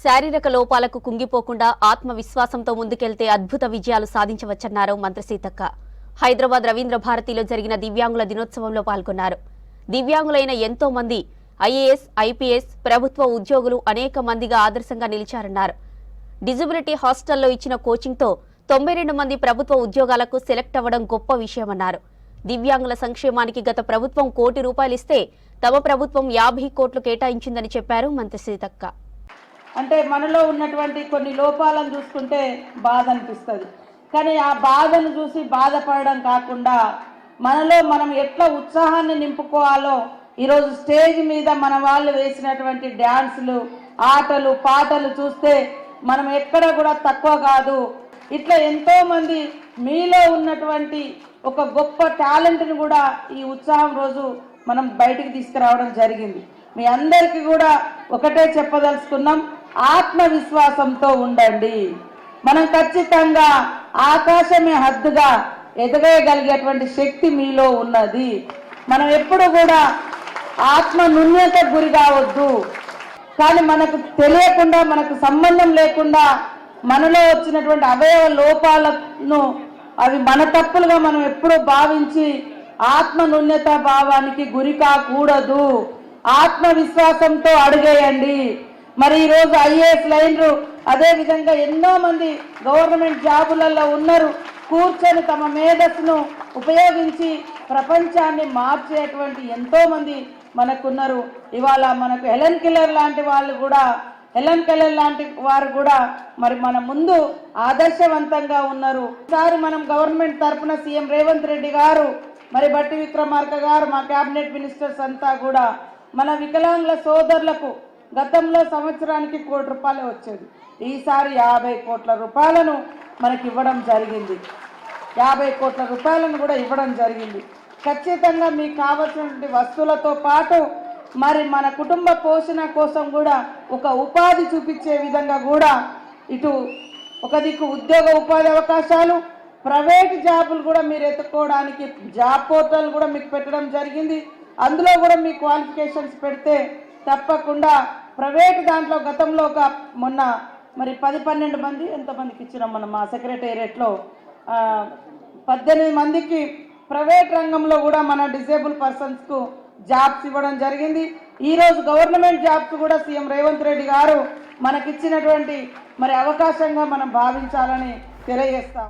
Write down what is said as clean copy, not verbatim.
శారీరక లోపాలకు కుంగిపోకుండా ఆత్మవిశ్వాసంతో ముందుకెళ్తే అద్భుత విజయాలు సాధించవచ్చన్నారు మంత్రి సీతక్క. హైదరాబాద్ రవీంద్ర భారతిలో జరిగిన దివ్యాంగుల దినోత్సవంలో పాల్గొన్నారు. దివ్యాంగులైన ఎంతో మంది ఐఏఎస్, ఐపీఎస్, ప్రభుత్వ ఉద్యోగులు అనేక మందిగా ఆదర్శంగా నిలిచారన్నారు. డిజబిలిటీ హాస్టల్లో ఇచ్చిన కోచింగ్తో 92 మంది ప్రభుత్వ ఉద్యోగాలకు సెలెక్ట్ అవ్వడం గొప్ప విషయమన్నారు. దివ్యాంగుల సంక్షేమానికి గత ప్రభుత్వం ₹1 కోటి ఇస్తే తమ ప్రభుత్వం 50 కోట్లు కేటాయించిందని చెప్పారు మంత్రి సీతక్క. అంటే మనలో ఉన్నటువంటి కొన్ని లోపాలను చూసుకుంటే బాధ అనిపిస్తుంది. కానీ ఆ బాధను చూసి బాధపడడం కాకుండా మనలో మనం ఎట్లా ఉత్సాహాన్ని నింపుకోవాలో ఈరోజు స్టేజ్ మీద మన వాళ్ళు వేసినటువంటి డ్యాన్సులు, ఆటలు, పాటలు చూస్తే మనం ఎక్కడ కూడా తక్కువ కాదు. ఇట్లా ఎంతో మంది మీలో ఉన్నటువంటి ఒక గొప్ప టాలెంట్ని కూడా ఈ ఉత్సాహం రోజు మనం బయటికి తీసుకురావడం జరిగింది. మీ అందరికీ కూడా ఒకటే చెప్పదలుచుకున్నాం, ఆత్మవిశ్వాసంతో ఉండండి. మనం ఖచ్చితంగా ఆకాశమే హద్దుగా ఎదగగలిగేటువంటి శక్తి మీలో ఉన్నది. మనం ఎప్పుడు కూడా ఆత్మ న్యూనత గురి కావద్దు. కానీ మనకు తెలియకుండా, మనకు సంబంధం లేకుండా మనలో వచ్చినటువంటి అవయవ లోపాలను అవి మన తప్పులుగా మనం ఎప్పుడూ భావించి ఆత్మ న్యూనత భావానికి గురి కాకూడదు. ఆత్మవిశ్వాసంతో అడుగేయండి. మరి ఈరోజు ఐఏఎస్ లైన్లు, అదేవిధంగా ఎన్నో మంది గవర్నమెంట్ జాబులలో ఉన్నారు. కూర్చొని తమ మేధస్సును ఉపయోగించి ప్రపంచాన్ని మార్చేటువంటి ఎంతో మంది మనకున్నారు. ఇవాళ మనకు హెలెన్ కెల్లర్ లాంటి వారు కూడా మరి మన ముందు ఆదర్శవంతంగా ఉన్నారు. ఈసారి మనం గవర్నమెంట్ తరఫున సీఎం రేవంత్ రెడ్డి గారు, మరి బట్టి విక్రమార్క గారు, మా క్యాబినెట్ మినిస్టర్స్ అంతా కూడా మన వికలాంగుల సోదరులకు గతంలో సంవత్సరానికి ₹1 కోటి వచ్చేది. ఈసారి 50 కోట్ల రూపాయలను మనకి ఇవ్వడం జరిగింది. 50 కోట్ల రూపాయలను కూడా ఇవ్వడం జరిగింది. ఖచ్చితంగా మీకు కావాల్సినటువంటి వస్తువులతో పాటు మరి మన కుటుంబ పోషణ కోసం కూడా ఒక ఉపాధి చూపించే విధంగా కూడా ఇటు ఒక దిక్కు ఉద్యోగ ఉపాధి అవకాశాలు, ప్రైవేట్ జాబులు కూడా మీరు ఎత్తుకోవడానికి జాబ్ పోర్టల్ కూడా మీకు పెట్టడం జరిగింది. అందులో కూడా మీ క్వాలిఫికేషన్స్ పెడితే తప్పకుండా ప్రైవేట్ దాంట్లో గతంలో మొన్న మరి 10-12 మంది ఎంతమందికి ఇచ్చినాం మనం మా సెక్రటేరియట్లో 18 మందికి ప్రైవేట్ రంగంలో కూడా మన డిజేబుల్ పర్సన్స్కు జాబ్స్ ఇవ్వడం జరిగింది. ఈరోజు గవర్నమెంట్ జాబ్స్ కూడా సీఎం రేవంత్ రెడ్డి గారు మనకిచ్చినటువంటి మరి అవకాశంగా మనం భావించాలని తెలియజేస్తాం.